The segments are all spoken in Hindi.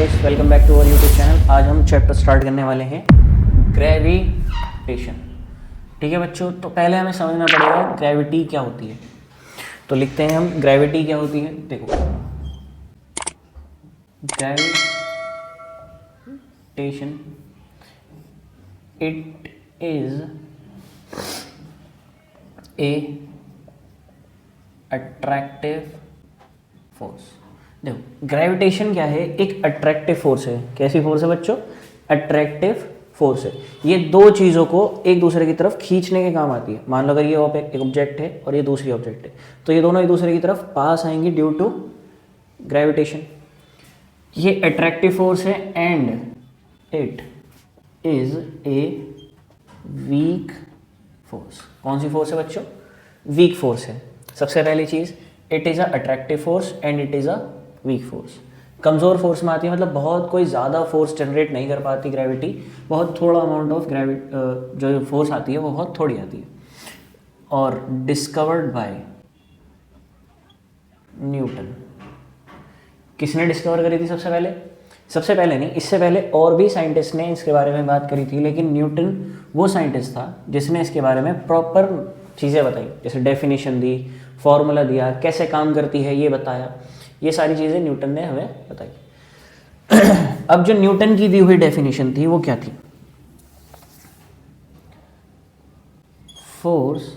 Guys, welcome back to our YouTube channel. आज हम चैप्टर स्टार्ट करने वाले हैं ग्रेविटेशन। ठीक है बच्चों, तो पहले हमें समझना पड़ेगा ग्रेविटी क्या होती है। तो लिखते हैं हम ग्रेविटी क्या होती है। देखो, gravitation it is a attractive force. देखो, ग्रेविटेशन क्या है? एक अट्रैक्टिव फोर्स है। कैसी फोर्स है बच्चों? अट्रैक्टिव फोर्स है। ये दो चीज़ों को एक दूसरे की तरफ खींचने के काम आती है। मान लो अगर ये एक ऑब्जेक्ट है और ये दूसरी ऑब्जेक्ट है, तो ये दोनों एक दूसरे की तरफ पास आएंगी ड्यू टू ग्रेविटेशन। ये अट्रैक्टिव फोर्स है and it is a weak force. कौन सी फोर्स है बच्चों? वीक फोर्स है। सबसे पहली चीज़, it is a attractive force and it is a weak force. कमज़ोर फोर्स में आती है, मतलब बहुत कोई ज़्यादा फोर्स जनरेट नहीं कर पाती ग्रेविटी। बहुत थोड़ा अमाउंट ऑफ जो फोर्स आती है वो बहुत थोड़ी आती है। और डिस्कवर्ड बाय न्यूटन। किसने डिस्कवर करी थी सबसे पहले? सबसे पहले नहीं, इससे पहले और भी साइंटिस्ट ने इसके बारे में बात करी थी, लेकिन न्यूटन वो साइंटिस्ट था जिसने इसके बारे में प्रॉपर चीज़ें बताई, जैसे डेफिनेशन दी, फॉर्मूला दिया, कैसे काम करती है ये बताया। ये सारी चीज़ें न्यूटन ने हमें बताई। अब जो न्यूटन की दी हुई डेफिनेशन थी वो क्या थी? Force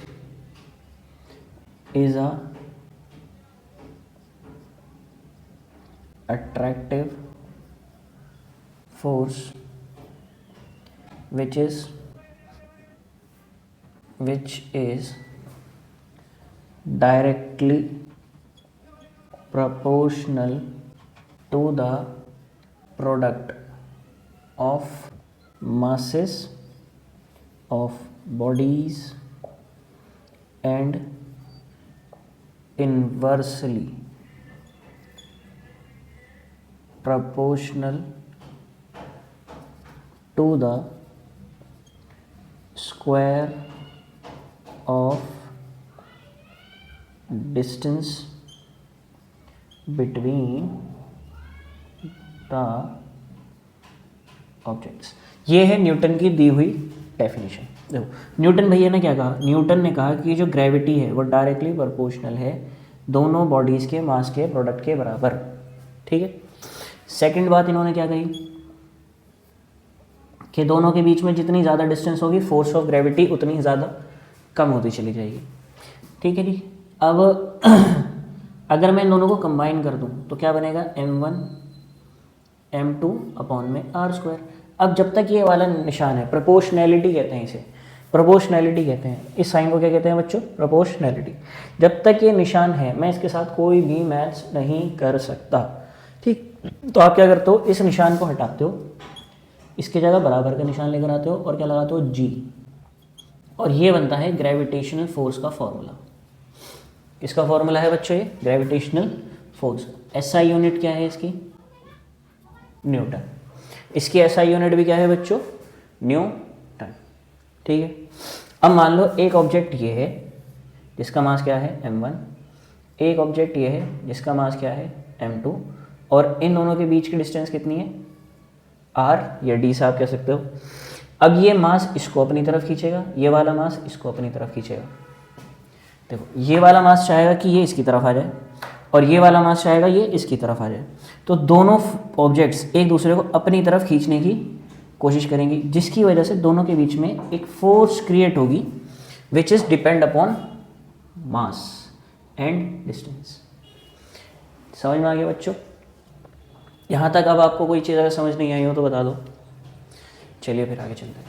is a attractive force which is directly proportional to the product of masses of bodies and inversely proportional to the square of distance between the objects। ये है न्यूटन की दी हुई डेफिनेशन। देखो, न्यूटन भैया ने क्या कहा? न्यूटन ने कहा कि जो ग्रेविटी है वो डायरेक्टली प्रोपोर्शनल है दोनों बॉडीज़ के मास के प्रोडक्ट के बराबर। ठीक है। सेकंड बात इन्होंने क्या कही कि दोनों के बीच में जितनी ज़्यादा डिस्टेंस होगी फोर्स ऑफ ग्रेविटी उतनी ज़्यादा कम होती चली जाएगी। ठीक है जी। अब अगर मैं इन दोनों को कंबाइन कर दूं तो क्या बनेगा? m1 m2 अपॉन में r²। अब जब तक ये वाला निशान है, प्रोपोर्शनैलिटी कहते हैं इसे, प्रोपोर्शनैलिटी कहते हैं इस साइन को। क्या कहते हैं बच्चों? प्रोपोर्शनैलिटी। जब तक ये निशान है मैं इसके साथ कोई भी मैच नहीं कर सकता। ठीक, तो आप क्या करते हो? इस निशान को हटाते हो, इसके जगह बराबर का निशान लेकर आते हो और क्या लगाते हो? G। और ये बनता है ग्रेविटेशनल फोर्स का फॉर्मूला। किसका फॉर्मूला है बच्चों? ये ग्रेविटेशनल फोर्स। SI यूनिट क्या है इसकी? न्यूटन। इसकी SI यूनिट भी क्या है बच्चों? न्यूटन। ठीक है। अब मान लो एक ऑब्जेक्ट ये है जिसका मास क्या है? m1। एक ऑब्जेक्ट ये है जिसका मास क्या है? m2। और इन दोनों के बीच की डिस्टेंस कितनी है? r या d से आप कह सकते हो। अब ये मास इसको अपनी तरफ खींचेगा, ये वाला मास इसको अपनी तरफ खींचेगा। देखो, ये वाला मास चाहेगा कि ये इसकी तरफ आ जाए और ये वाला मास चाहेगा ये इसकी तरफ आ जाए। तो दोनों ऑब्जेक्ट्स एक दूसरे को अपनी तरफ खींचने की कोशिश करेंगी, जिसकी वजह से दोनों के बीच में एक फोर्स क्रिएट होगी which is depend upon mass and distance. समझ में आ गया बच्चों? यहाँ तक अब आपको कोई चीज़ अगर समझ नहीं आई हो तो बता दो। चलिए फिर आगे चलते हैं।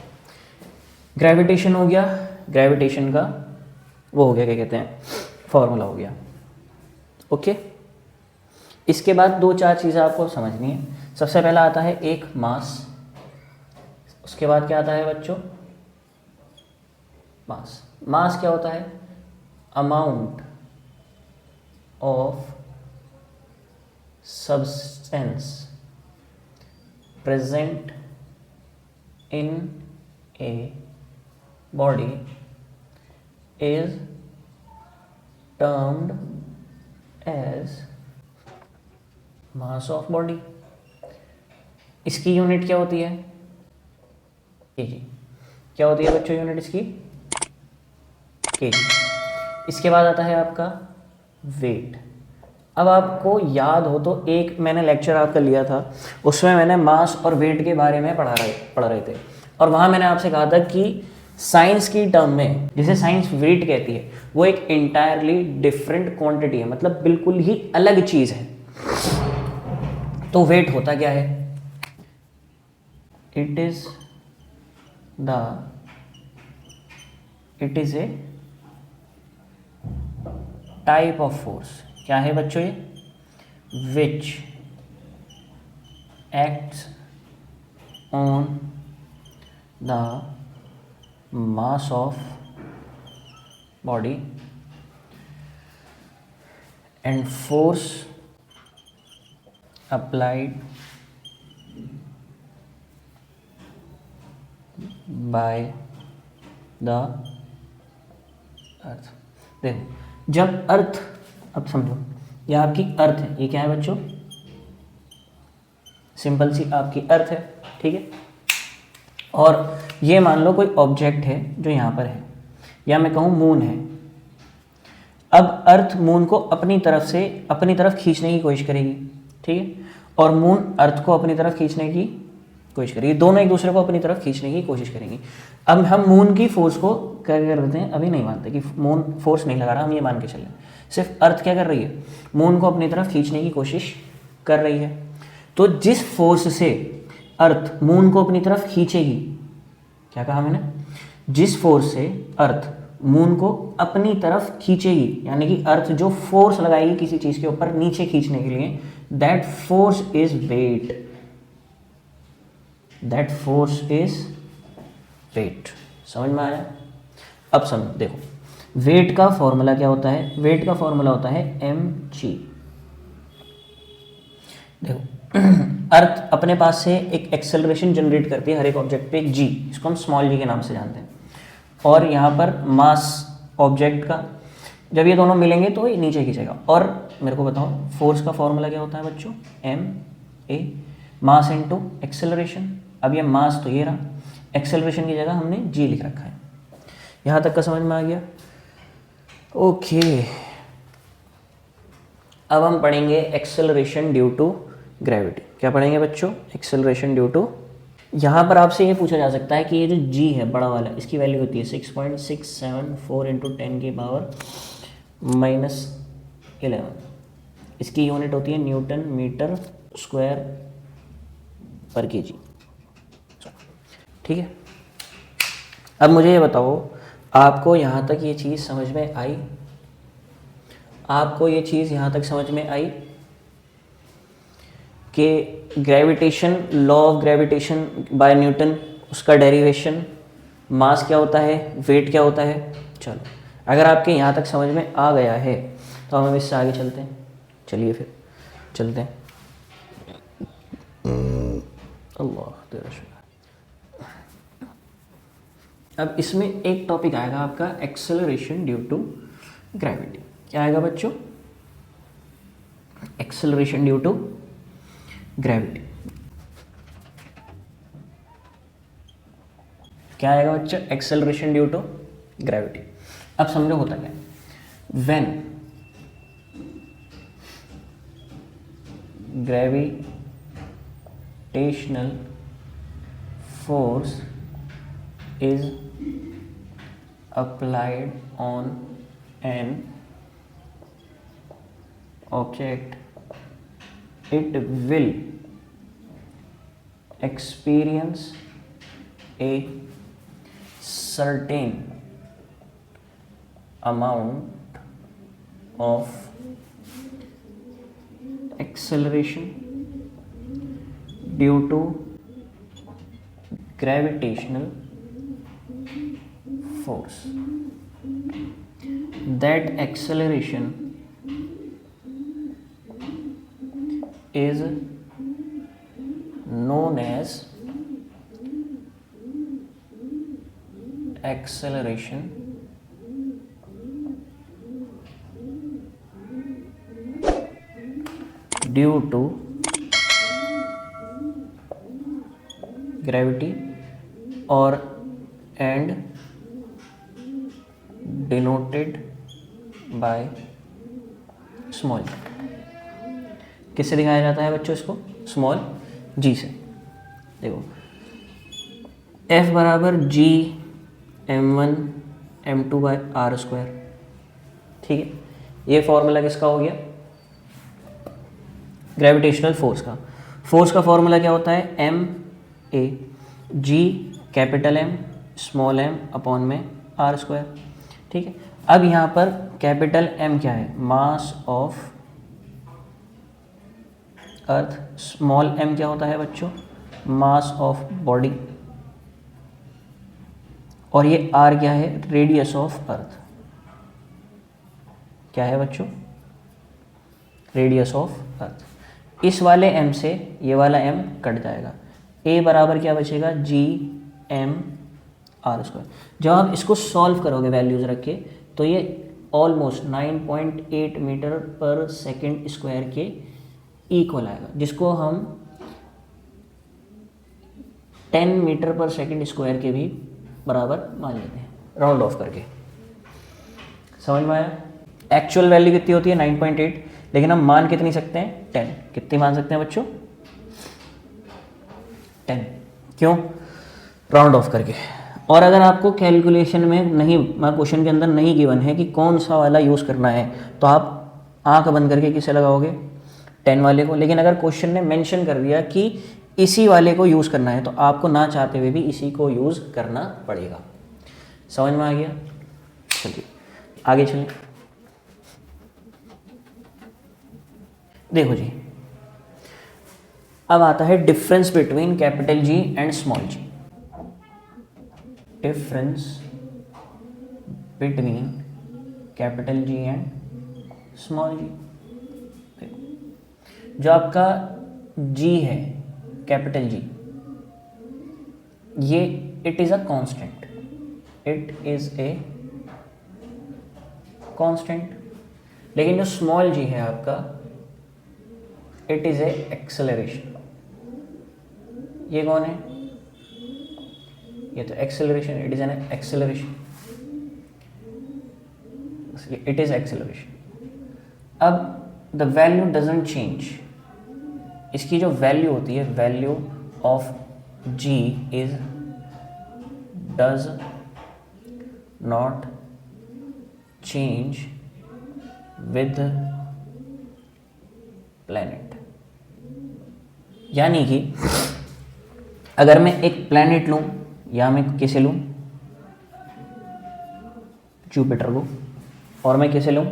ग्रेविटेशन हो गया, ग्रेविटेशन का वो हो गया, क्या कहते हैं, फॉर्मूला हो गया। ओके। इसके बाद दो चार चीज़ें आपको समझनी है। सबसे पहला आता है एक मास, उसके बाद क्या आता है बच्चों? मास। मास क्या होता है? Amount of substance present in a body is termed as mass of body। इसकी यूनिट क्या होती है? केजी। क्या होती है बच्चों यूनिट इसकी? केजी। इसके बाद आता है आपका वेट। अब आपको याद हो तो एक मैंने लेक्चर आपका लिया था, उसमें मैंने मास और वेट के बारे में पढ़ रहे थे, और वहाँ मैंने आपसे कहा था कि साइंस की टर्म में जिसे साइंस वेट कहती है वो एक इंटायरली डिफरेंट क्वांटिटी है, मतलब बिल्कुल ही अलग चीज़ है। तो वेट होता क्या है? It is a type of force. क्या है बच्चों ये? Which acts on the mass of body and force applied by the earth. देखो जब अर्थ, अब समझो ये आपकी अर्थ है, ये क्या है बच्चों? सिंपल सी आपकी अर्थ है, ठीक है। और ये मान लो कोई ऑब्जेक्ट है जो यहाँ पर है, या मैं कहूँ मून है। अब अर्थ मून को अपनी तरफ खींचने की कोशिश करेगी, ठीक है, और मून अर्थ को अपनी तरफ खींचने की कोशिश करेगी, दोनों एक दूसरे को अपनी तरफ खींचने की कोशिश करेंगी। अब हम मून की फोर्स को क्या कर देते हैं, अभी नहीं मानते कि मून फोर्स नहीं लगा रहा, हम ये मान के चलें सिर्फ अर्थ क्या कर रही है, मून को अपनी तरफ खींचने की कोशिश कर रही है। तो जिस फोर्स से अर्थ मून को अपनी तरफ खींचेगी, क्या कहा मैंने? जिस फोर्स से अर्थ मून को अपनी तरफ खींचेगी, यानी कि अर्थ जो फोर्स लगाएगी किसी चीज के ऊपर नीचे खींचने के लिए, that force is weight. That force is weight. समझ में आया? अब समझो, देखो वेट का फॉर्मूला क्या होता है? वेट का फॉर्मूला होता है mg। देखो अर्थ अपने पास से एक एक्सेलरेशन जनरेट करती है हर एक ऑब्जेक्ट पे, एक g, इसको हम स्मॉल g के नाम से जानते हैं। और यहाँ पर मास ऑब्जेक्ट का, जब ये दोनों मिलेंगे तो ये नीचे खींचेगा। और मेरे को बताओ फोर्स का फॉर्मूला क्या होता है बच्चों? ma, mass into acceleration. अब ये मास तो ये रहा, एक्सेलरेशन की जगह हमने g लिख रखा है। यहाँ तक का समझ में आ गया? ओके अब हम पढ़ेंगे एक्सेलरेशन ड्यू टू ग्रेविटी। क्या पढ़ेंगे बच्चों? Acceleration due to. यहाँ पर आपसे ये पूछा जा सकता है कि ये जो g है बड़ा वाला, इसकी वैल्यू होती है 6.674 इंटू 10 की पावर -11। इसकी यूनिट होती है न्यूटन मीटर स्क्वायर पर केजी, ठीक है। अब मुझे ये बताओ, आपको यहाँ तक ये चीज़ समझ में आई? आपको ये चीज़ यहाँ तक समझ में आई कि gravitation, law of gravitation by Newton, उसका डेरिवेशन, मास क्या होता है, वेट क्या होता है? चलो अगर आपके यहाँ तक समझ में आ गया है तो हम इससे आगे चलते हैं। चलिए फिर चलते हैं। अल्लाह तेरा शुक्र। अब इसमें एक टॉपिक आएगा आपका एक्सेलरेशन ड्यू टू ग्रेविटी। क्या आएगा बच्चों? Acceleration due to gravity. क्या आएगा बच्चों? Acceleration due to gravity. अब समझो होता क्या है। When gravitational force is applied on an object, it will experience a certain amount of acceleration due to gravitational force. That acceleration is known as acceleration due to gravity और एंड डिनोटेड बाय स्मॉल। किससे दिखाया जाता है बच्चों इसको? स्मॉल g से। देखो F बराबर g m1 m2 bye are square, ठीक है। ये फॉर्मूला किसका हो गया? ग्रेविटेशनल फोर्स का। फोर्स का फॉर्मूला क्या होता है? M A G capital M small M upon में आर स्क्वायर, ठीक है। अब यहाँ पर कैपिटल एम क्या है? Mass of earth. Small M क्या होता है बच्चों? Mass of body. और ये आर क्या है? Radius of earth. क्या है बच्चों? Radius of earth. इस वाले m से ये वाला m कट जाएगा। a बराबर क्या बचेगा? G M R square. जब आप इसको सॉल्व करोगे वैल्यूज रख के, तो ये ऑलमोस्ट 9.8 मीटर पर सेकेंड स्क्वायर के इक्वल आएगा, जिसको हम 10 मीटर पर सेकेंड स्क्वायर के भी बराबर मान लेते हैं राउंड ऑफ करके। समझ में आया? एक्चुअल वैल्यू कितनी होती है? 9.8, लेकिन हम मान कितनी सकते हैं? 10। कितनी मान सकते हैं बच्चों? 10। क्यों? राउंड ऑफ करके। और अगर आपको कैलकुलेशन में नहीं, क्वेश्चन के अंदर नहीं गिवन है कि कौन सा वाला यूज़ करना है, तो आप आंख बंद करके किसे लगाओगे? 10 वाले को। लेकिन अगर क्वेश्चन ने मेंशन कर दिया कि इसी वाले को यूज़ करना है, तो आपको ना चाहते हुए भी इसी को यूज़ करना पड़ेगा। समझ में आ गया? चलिए आगे चलें। देखो जी, अब आता है difference between capital G and small G. Difference between capital G and small G. जो आपका जी है, कैपिटल जी, ये it is a constant. It is a constant. लेकिन जो स्मॉल जी है आपका, इट इज़ ए एक्सेलरेशन। ये कौन है? ये तो acceleration. It is an acceleration. It is acceleration. अब द वैल्यू डजंट चेंज। इसकी जो वैल्यू होती है, value of G is does not change with planet. यानी कि अगर मैं एक प्लैनेट लूं, या मैं किसे लूं? जुपिटर को। और मैं किसे लूं?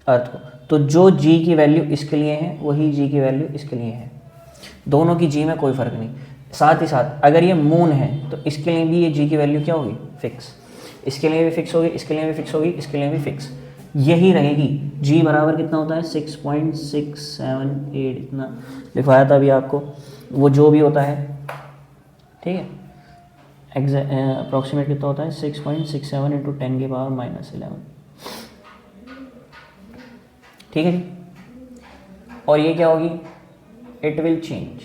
अर्थ को। तो जो जी की वैल्यू इसके लिए है, वही जी की वैल्यू इसके लिए है। दोनों की जी में कोई फर्क नहीं। साथ ही साथ अगर ये मून है, तो इसके लिए भी ये जी की वैल्यू क्या होगी? फिक्स। इसके लिए भी फिक्स होगी, इसके लिए भी फिक्स होगी, इसके लिए भी फिक्स। यही रहेगी। जी बराबर कितना होता है? 6.678, इतना लिखवाया था अभी आपको। वो जो भी होता है, ठीक है, अप्रॉक्सीमेट कितना होता है? 6.67 इंटू 10 की पावर -11। ठीक है जी। और ये क्या होगी? It will change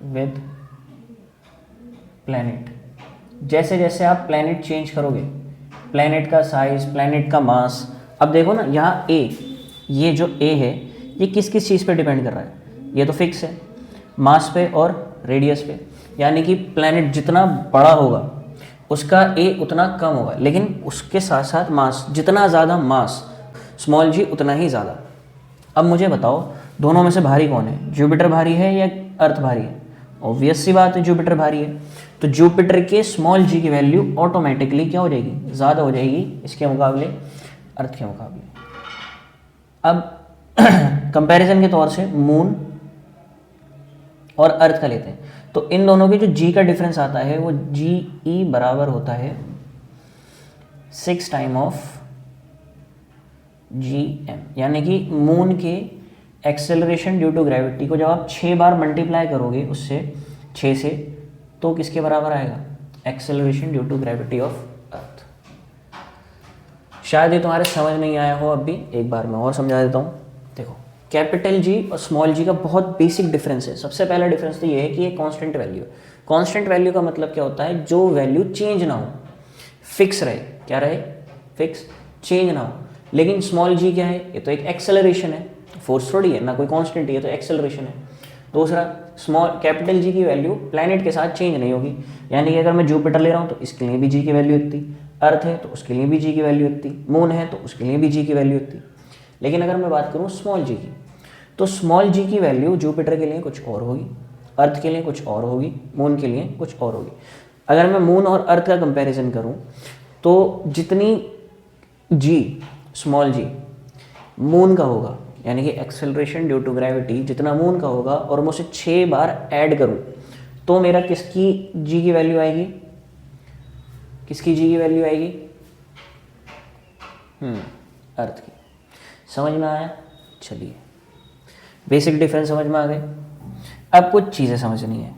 with planet. जैसे जैसे आप प्लैनेट चेंज करोगे, प्लैनेट का साइज, प्लैनेट का मास। अब देखो ना, यहाँ ए, ये जो ए है, ये किस किस चीज़ पे डिपेंड कर रहा है? ये तो फिक्स है, मास पे और रेडियस पे। यानी कि प्लैनेट जितना बड़ा होगा, उसका ए उतना कम होगा। लेकिन उसके साथ साथ मास, जितना ज़्यादा मास, स्मॉल जी उतना ही ज़्यादा। अब मुझे बताओ, दोनों में से भारी कौन है? जुपिटर भारी है या अर्थ भारी है? ऑब्वियस सी बात है, जुपिटर भारी है। तो जुपिटर के स्मॉल जी की वैल्यू ऑटोमेटिकली क्या हो जाएगी? ज़्यादा हो जाएगी इसके मुकाबले, अर्थ के मुकाबले। अब कंपैरिजन के तौर से मून और अर्थ का लेते हैं, तो इन दोनों के जो जी का डिफरेंस आता है, वो जी ई बराबर होता है 6 टाइम ऑफ जी एम। यानी कि मून के एक्सेलरेशन ड्यू टू ग्रेविटी को जब आप 6 बार मल्टीप्लाई करोगे उससे, 6 से, तो किसके बराबर आएगा? Acceleration due to gravity of earth. शायद ये तुम्हारे समझ नहीं आया हो, अब भी एक बार मैं और समझा देता हूँ। देखो, कैपिटल जी और स्मॉल जी का बहुत बेसिक डिफरेंस है। सबसे पहला डिफरेंस तो ये है कि ये कांस्टेंट वैल्यू है। कांस्टेंट वैल्यू का मतलब क्या होता है, जो वैल्यू चेंज ना हो, फिक्स रहे। क्या रहे? फिक्स, चेंज ना हो। लेकिन स्मॉल जी क्या है, ये तो एक एक्सेलरेशन है, फोर्स थोड़ी है, ना कोई कांस्टेंट है, ये तो एक्सेलरेशन है। दूसरा, स्मॉल कैपिटल जी की वैल्यू प्लैनेट के साथ चेंज नहीं होगी, यानी कि अगर मैं जुपिटर ले रहा हूँ तो इसके लिए भी जी की वैल्यू इतनी, अर्थ है तो उसके लिए भी जी की वैल्यू इतनी, मून है तो उसके लिए भी जी की वैल्यू इतनी। लेकिन अगर मैं बात करूँ स्मॉल जी की, तो स्मॉल जी की वैल्यू जुपिटर के लिए कुछ और होगी, अर्थ के लिए कुछ और होगी, मून के लिए कुछ और होगी। अगर मैं मून और अर्थ का कंपैरिजन करूं तो जितनी जी स्मॉल जी मून का होगा, यानी कि एक्सेलरेशन ड्यू टू ग्रेविटी जितना मून का होगा, और मैं उसे 6 बार ऐड करूं तो मेरा किसकी जी की वैल्यू आएगी? किसकी जी की वैल्यू आएगी? अर्थ की। समझ में आया? चलिए, बेसिक डिफरेंस समझ में आ गए। अब कुछ चीज़ें समझनी है।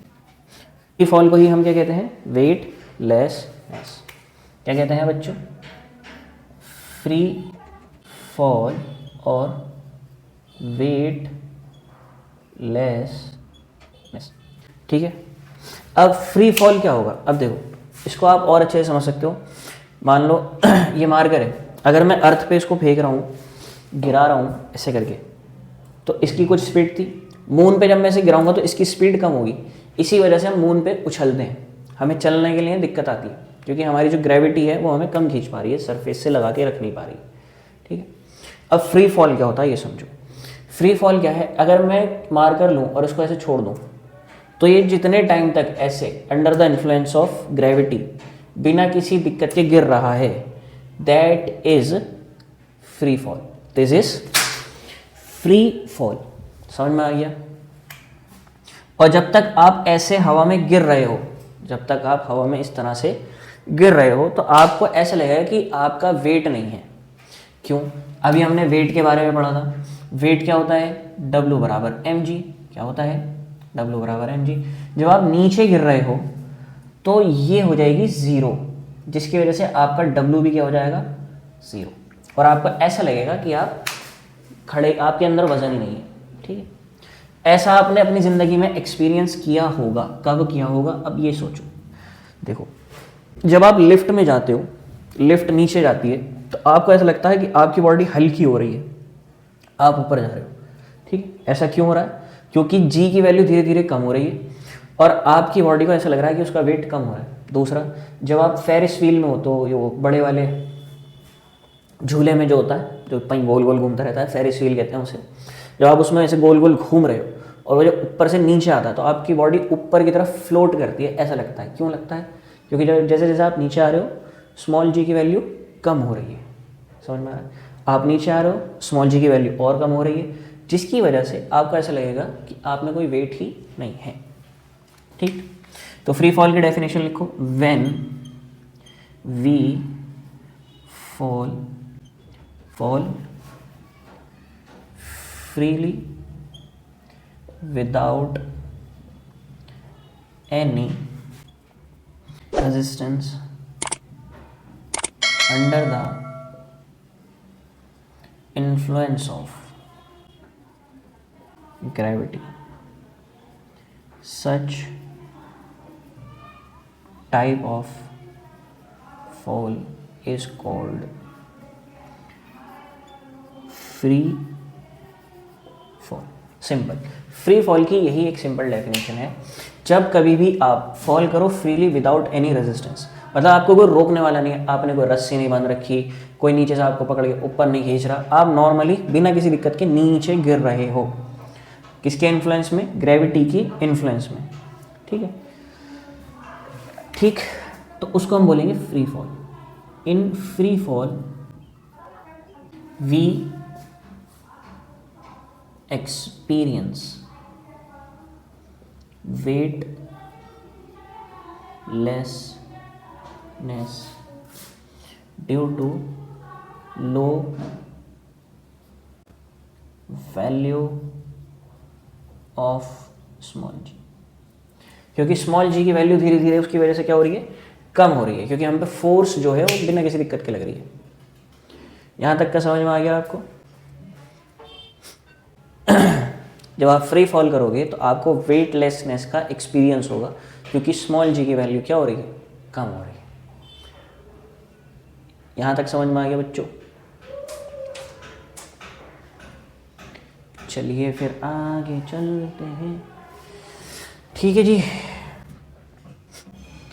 फ्री फॉल को ही हम क्या कहते हैं? वेट लेसनेस। क्या कहते हैं बच्चों? फ्री फॉल और वेट लेसनेस। ठीक है, अब फ्री फॉल क्या होगा? अब देखो, इसको आप और अच्छे से समझ सकते हो। मान लो ये मार्कर है, अगर मैं अर्थ पे इसको फेंक रहा हूँ, गिरा रहा हूँ ऐसे करके, तो इसकी कुछ स्पीड थी। मून पे जब मैं इसे गिराऊंगा तो इसकी स्पीड कम होगी, इसी वजह से हम मून पे उछलते हैं, हमें चलने के लिए दिक्कत आती है, क्योंकि हमारी जो ग्रेविटी है वो हमें कम खींच पा रही है, सरफेस से लगा के रख नहीं पा रही। ठीक है, अब फ्री फॉल क्या होता है ये समझो। फ्री फॉल क्या है? अगर मैं मार्कर लूँ और इसको ऐसे छोड़ दूँ, तो ये जितने टाइम तक ऐसे under the influence of gravity बिना किसी दिक्कत के गिर रहा है, that is free fall. This is free fall. समझ में आ गया? और जब तक आप ऐसे हवा में गिर रहे हो, जब तक आप हवा में इस तरह से गिर रहे हो, तो आपको ऐसा लगेगा कि आपका वेट नहीं है। क्यों? अभी हमने वेट के बारे में पढ़ा था। वेट क्या होता है? W बराबर mg। क्या होता है? W बराबर mg। जब आप नीचे गिर रहे हो तो ये हो जाएगी 0, जिसकी वजह से आपका W भी क्या हो जाएगा? 0। और आपको ऐसा लगेगा कि आप खड़े, आपके अंदर वजन ही नहीं है। ठीक है, ऐसा आपने अपनी ज़िंदगी में एक्सपीरियंस किया होगा। कब किया होगा? अब ये सोचो। देखो, जब आप लिफ्ट में जाते हो, लिफ्ट नीचे जाती है, तो आपको ऐसा लगता है कि आपकी बॉडी हल्की हो रही है, आप ऊपर जा रहे हो। ठीक है, ऐसा क्यों हो रहा है? क्योंकि जी की वैल्यू धीरे धीरे कम हो रही है और आपकी बॉडी को ऐसा लग रहा है कि उसका वेट कम हो रहा है। दूसरा, जब आप फेरिस व्हील में हो, तो ये बड़े वाले झूले में जो होता है, जो पहीं गोल गोल घूमता रहता है, फेरिस व्हील कहते हैं उसे, जब आप उसमें ऐसे गोल गोल घूम रहे हो और वो जब ऊपर से नीचे आता है तो आपकी बॉडी ऊपर की तरफ फ्लोट करती है, ऐसा लगता है। क्यों लगता है? क्योंकि जब जैसे जैसे आप नीचे आ रहे हो, स्मॉल जी की वैल्यू कम हो रही है। समझ में आ रहा है? आप नीचे आ रहे हो, स्मॉल जी की वैल्यू और कम हो रही है, जिसकी वजह से आपको ऐसा लगेगा कि आप में कोई वेट ही नहीं है। ठीक, तो फ्री फॉल की डेफिनेशन लिखो। When we fall freely without any resistance under the influence of gravity. Such type of fall is called free fall. Simple, free fall की यही एक सिंपल डेफिनेशन है। जब कभी भी आप फॉल करो फ्रीली विदाउट एनी रेजिस्टेंस, मतलब आपको कोई रोकने वाला नहीं है, आपने कोई रस्सी नहीं बांध रखी, कोई नीचे से आपको पकड़ के ऊपर नहीं खींच रहा, आप नॉर्मली बिना किसी दिक्कत के नीचे गिर रहे हो। किसके इन्फ्लुएंस में? ग्रेविटी की इन्फ्लुएंस में। ठीक है, ठीक, तो उसको हम बोलेंगे free fall. In free fall we experience weightlessness due to low value of small g। क्योंकि स्मॉल जी की वैल्यू धीरे धीरे उसकी वजह से क्या हो रही है? कम हो रही है, क्योंकि हम पे फोर्स जो है वो बिना किसी दिक्कत के लग रही है। यहां तक का समझ में आ गया आपको? जब आप फ्री फॉल करोगे तो आपको वेटलेसनेस का एक्सपीरियंस होगा, क्योंकि स्मॉल जी की वैल्यू क्या हो रही है, कम हो रही है। यहाँ तक समझ में आ गया बच्चों? चलिए फिर आगे चलते हैं। ठीक है जी,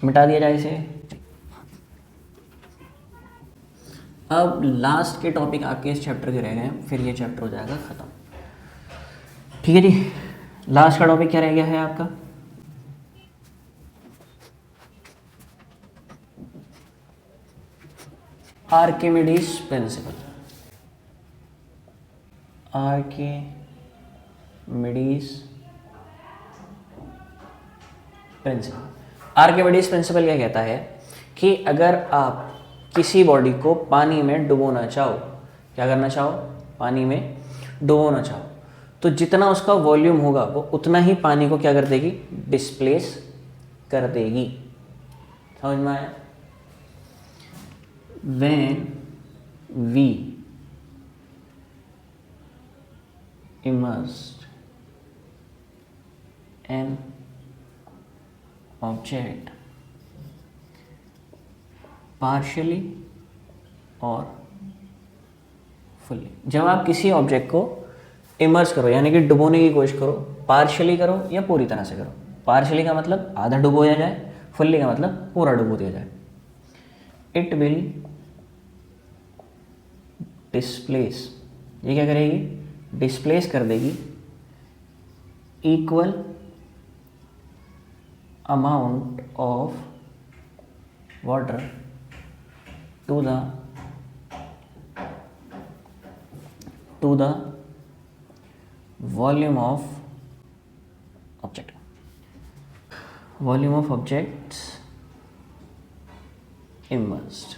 मिटा दिया जाए इसे। अब लास्ट के टॉपिक आपके इस चैप्टर के रह गए हैं, फिर ये चैप्टर हो जाएगा ख़त्म। ठीक है जी, लास्ट का टॉपिक क्या रह गया है आपका? Archimedes principal. Archimedes principal. Archimedes principal क्या कहता है कि अगर आप किसी बॉडी को पानी में डुबोना चाहो, क्या करना चाहो, पानी में डुबोना चाहो, तो जितना उसका वॉल्यूम होगा वो उतना ही पानी को क्या कर देगी, डिस्प्लेस कर देगी। समझ में आया? When we immersed an object partially और फुल्ली, जब आप किसी ऑब्जेक्ट को इमर्स करो यानी कि डुबोने की कोशिश करो, पार्शियली करो या पूरी तरह से करो। पार्शियली का मतलब आधा डुबोया जाए, फुल्ली का मतलब पूरा डुबो दिया जाए। इट विल डिस्प्लेस, ये क्या करेगी, डिस्प्लेस कर देगी equal amount of water to the volume of object, volume of objects immersed.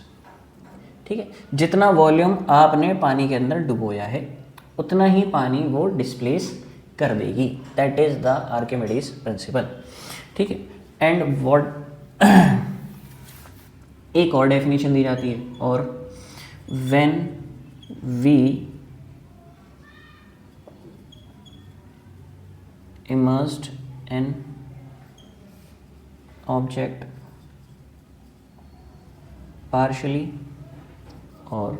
ठीक है, जितना वॉल्यूम आपने पानी के अंदर डुबोया है उतना ही पानी वो डिस्प्लेस कर देगी। That is the Archimedes principal. ठीक है, एंड व्हाट एक और डेफिनेशन दी जाती है, और when we immersed an object partially or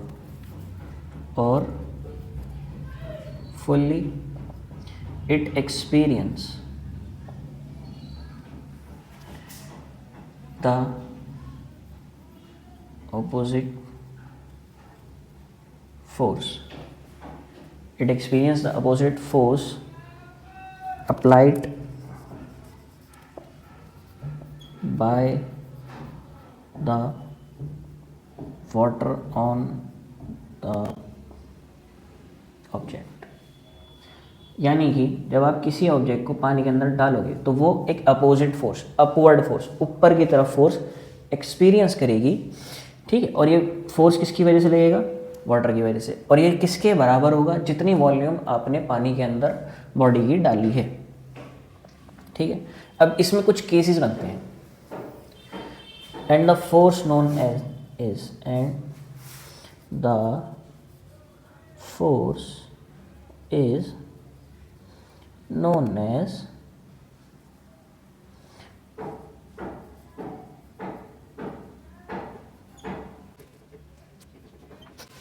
fully, it experience the opposite force. It experience the opposite force applied by the water on the object। यानी कि जब आप किसी ऑब्जेक्ट को पानी के अंदर डालोगे तो वो एक अपोजिट फोर्स, अपवर्ड फोर्स, ऊपर की तरफ फोर्स एक्सपीरियंस करेगी। ठीक है, और ये फोर्स किसकी वजह से लगेगा, वाटर की वजह से, और ये किसके बराबर होगा, जितनी वॉल्यूम आपने पानी के अंदर बॉडी की डाली है। ठीक है, अब इसमें कुछ केसेस बनते हैं। And the force known as is, and the force is known as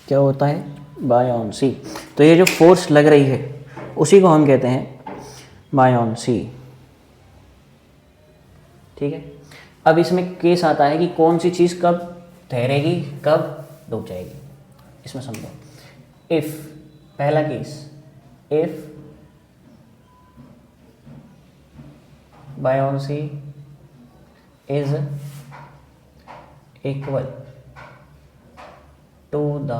क्या होता है, बायोंसी। तो ये जो फोर्स लग रही है उसी को हम कहते हैं बायोंसी। ठीक है, अब इसमें केस आता है कि कौन सी चीज़ कब ठहरेगी, कब डूब जाएगी। इसमें समझो, इफ, पहला case, if buoyancy is equal to the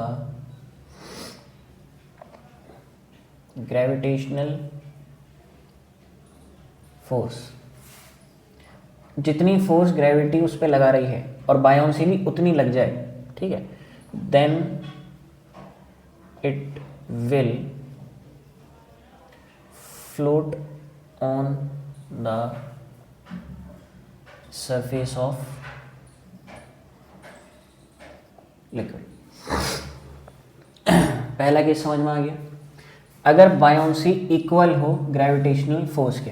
gravitational force, जितनी फोर्स ग्रेविटी उस पर लगा रही है और बायोंसी भी उतनी लग जाए, ठीक है, then it will float on the surface of liquid. पहला केस समझ में आ गया। अगर बायोन्सी इक्वल हो ग्रेविटेशनल फोर्स के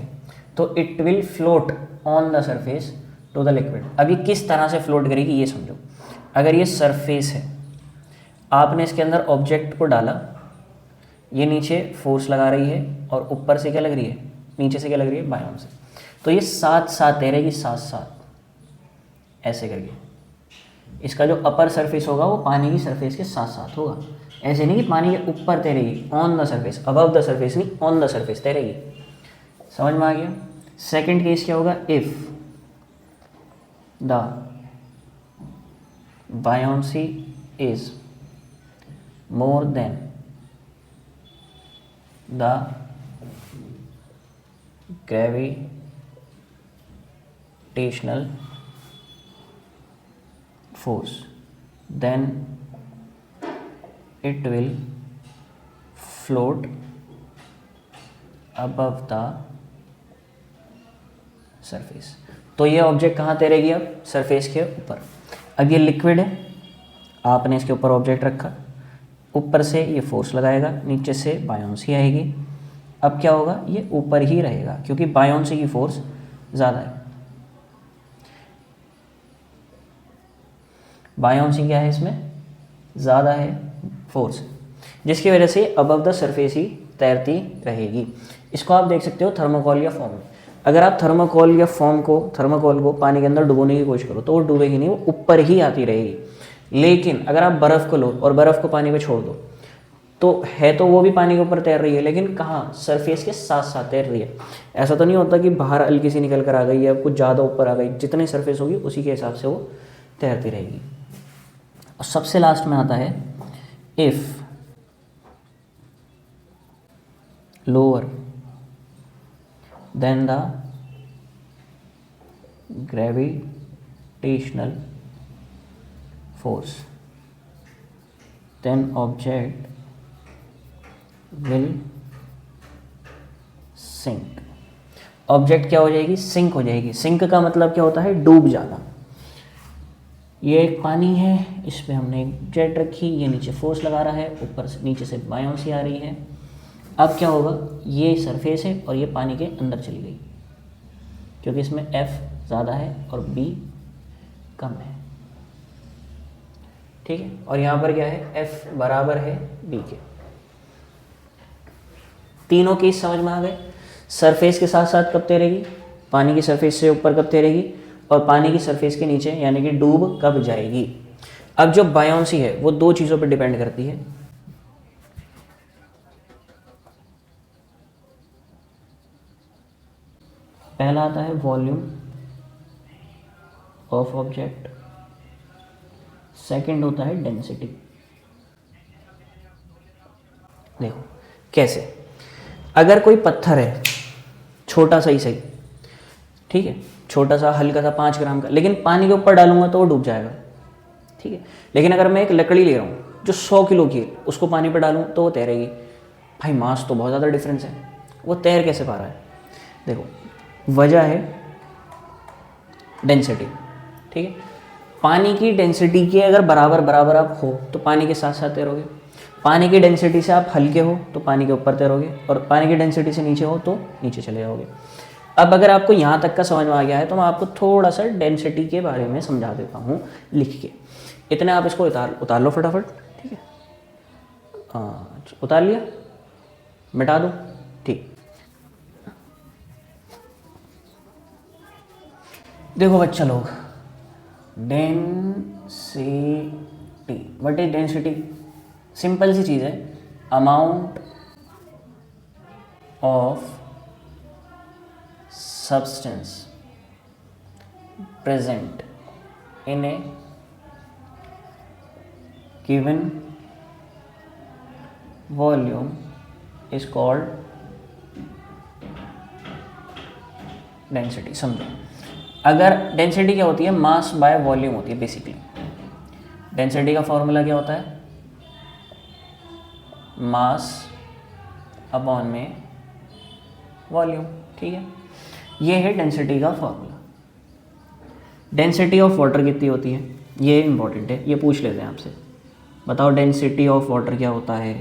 तो it will float on the surface to the liquid. अभी किस तरह से फ्लोट करेगी ये समझो। अगर ये सरफेस है, आपने इसके अंदर ऑब्जेक्ट को डाला, ये नीचे फोर्स लगा रही है और ऊपर से क्या लग रही है, नीचे से क्या लग रही है, बायोन्सी। तो ये साथ साथ तैरेगी, साथ साथ ऐसे करके। इसका जो अपर सरफेस होगा वो पानी की सरफेस के साथ साथ होगा। ऐसे नहीं कि पानी के ऊपर तैरेगी, on the surface, above the surface नहीं, ऑन द सरफेस तैरेगी। समझ में आ गया। सेकंड केस क्या होगा, if the buoyancy is more than the gravitational force, then it will float above the surface। तो ये ऑब्जेक्ट कहाँ तैरेगी, अब सरफेस के ऊपर। अब ये लिक्विड है, आपने इसके ऊपर ऑब्जेक्ट रखा, ऊपर से ये फोर्स लगाएगा, नीचे से बायोन्सी आएगी। अब क्या होगा, ये ऊपर ही रहेगा क्योंकि बायोन्सी की फोर्स ज़्यादा है। बायोन्सी क्या है, इसमें ज़्यादा है फोर्स, जिसकी वजह से अबव द सरफेस ही तैरती रहेगी। इसको आप देख सकते हो थर्मोकॉल या फॉर्म में। अगर आप थर्मोकॉल या थर्मोकॉल को पानी के अंदर डुबोने की कोशिश करो तो वो डूबेगी नहीं, वो ऊपर ही आती रहेगी। लेकिन अगर आप बर्फ़ को लो और बर्फ़ को पानी में छोड़ दो तो है तो वो भी पानी के ऊपर तैर रही है, लेकिन कहाँ, सरफेस के साथ साथ तैर रही है। ऐसा तो नहीं होता कि बाहर हल्की सी निकल कर आ गई या कुछ ज़्यादा ऊपर आ गई, जितनी सरफेस होगी उसी के हिसाब से वो तैरती रहेगी। और सबसे लास्ट में आता है if lower than the gravitational force then object will sink. Object क्या हो जाएगी, सिंक हो जाएगी। सिंक का मतलब क्या होता है, डूब जाना। ये एक पानी है, इस पर हमने एक जेट रखी, ये नीचे फोर्स लगा रहा है, ऊपर से नीचे से बायोन्सी आ रही है। अब क्या होगा, ये सरफेस है और ये पानी के अंदर चली गई क्योंकि इसमें F ज़्यादा है और B कम है, ठीक है। और यहाँ पर क्या है, F बराबर है B के। तीनों केस समझ में आ गए। सरफेस के साथ साथ कब तैरेगी, पानी की सरफेस से ऊपर कब तैरेगी, और पानी की सरफेस के नीचे यानी कि डूब कब जाएगी। अब जो बायोन्सी है वो दो चीज़ों पर डिपेंड करती है। पहला आता है वॉल्यूम ऑफ ऑब्जेक्ट, सेकंड होता है डेंसिटी। देखो कैसे, अगर कोई पत्थर है छोटा सा ही सही, ठीक है, छोटा सा हल्का सा 5 ग्राम का, लेकिन पानी के ऊपर डालूंगा तो वो डूब जाएगा, ठीक है। लेकिन अगर मैं एक लकड़ी ले रहा हूँ जो 100 किलो की है, उसको पानी पर डालूँ तो वो तैरेगी। भाई मास तो बहुत ज़्यादा डिफरेंस है, वो तैर कैसे पा रहा है। देखो वजह है डेंसिटी, ठीक है। पानी की डेंसिटी के अगर बराबर आप हो तो पानी के साथ साथ तैरोगे। पानी की डेंसिटी से आप हल्के हो तो पानी के ऊपर तैरोगे, और पानी की डेंसिटी से नीचे हो तो नीचे चले जाओगे। अब अगर आपको यहाँ तक का समझ में आ गया है तो मैं आपको थोड़ा सा डेंसिटी के बारे में समझा देता हूँ लिख के। इतने आप इसको उतार लो फटाफट, ठीक है। उतार लिया, मिटा दो, ठीक। देखो बच्चा लोग, density, what is density? Simple सी चीज़ है, amount of substance present in a given volume is called density। समझो, अगर डेंसिटी क्या होती है, मास बाय वॉल्यूम होती है बेसिकली। डेंसिटी का फॉर्मूला क्या होता है, मास अपॉन में वॉल्यूम, ठीक है। ये है डेंसिटी का फॉर्मूला। डेंसिटी ऑफ वाटर कितनी होती है, ये इंपॉर्टेंट है, ये पूछ लेते हैं आपसे। बताओ डेंसिटी ऑफ वाटर क्या होता है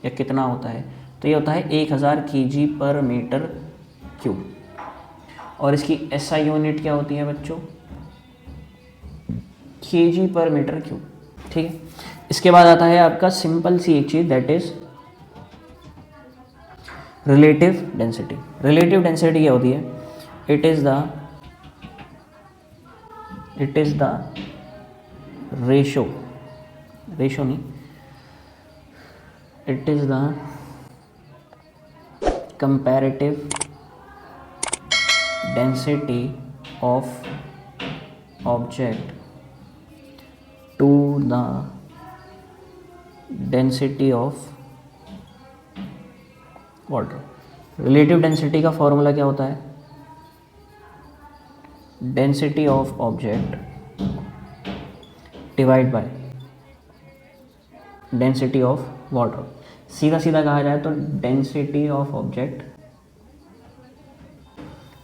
या कितना होता है। तो ये होता है 1000 kg/m3। और इसकी SI यूनिट क्या होती है बच्चों? kg/m3। ठीक है। इसके बाद आता है आपका सिंपल सी एक चीज़, that is relative density. Relative density क्या होती है? इट इज द रेशो नहीं, it is the comparative density of object to the density of water. Relative density का फॉर्मूला क्या होता है? Density of object divide by density of water. सीधा सीधा कहा जाए तो density of object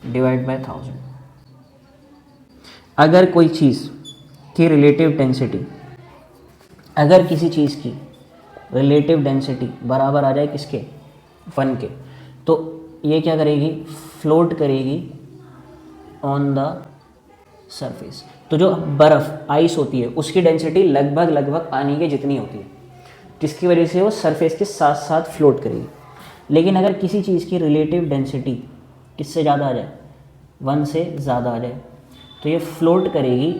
divide by 1000। अगर कोई चीज़ की रिलेटिव डेंसिटी, अगर किसी चीज़ की रिलेटिव डेंसिटी बराबर आ जाए किसके? 1 के, तो ये क्या करेगी? फ्लोट करेगी ऑन द सरफेस। तो जो बर्फ़ आइस होती है उसकी डेंसिटी लगभग पानी के जितनी होती है, जिसकी वजह से वो सरफेस के साथ साथ फ्लोट करेगी। लेकिन अगर किसी चीज़ की रिलेटिव डेंसिटी किससे ज़्यादा आ जाए? 1 से ज़्यादा आ जाए, तो ये फ्लोट करेगी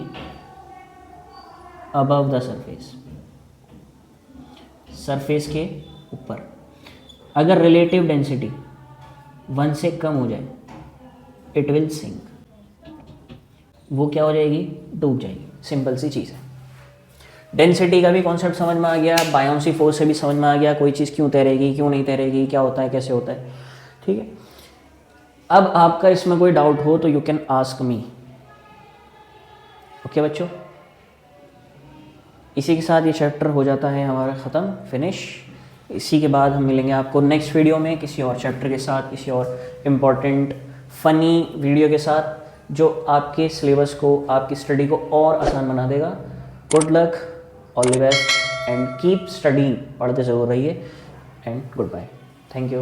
अबव द सरफेस के ऊपर। अगर रिलेटिव डेंसिटी 1 से कम हो जाए, इट विल सिंक। वो क्या हो जाएगी? डूब जाएगी। सिंपल सी चीज़ है। डेंसिटी का भी कॉन्सेप्ट समझ में आ गया, बायोन्सी फोर्स से भी समझ में आ गया, कोई चीज़ क्यों तैरेगी, क्यों नहीं तैरेगी, क्या होता है, कैसे होता है। ठीक है। अब आपका इसमें कोई डाउट हो तो you can ask me. Okay बच्चों, इसी के साथ ये चैप्टर हो जाता है हमारा ख़त्म, फिनिश। इसी के बाद हम मिलेंगे आपको नेक्स्ट वीडियो में किसी और चैप्टर के साथ, किसी और इम्पॉर्टेंट फ़नी वीडियो के साथ, जो आपके सिलेबस को, आपकी स्टडी को और आसान बना देगा। Good luck, all the best and keep studying. पढ़ते ज़रूर रहिए and goodbye. Thank you.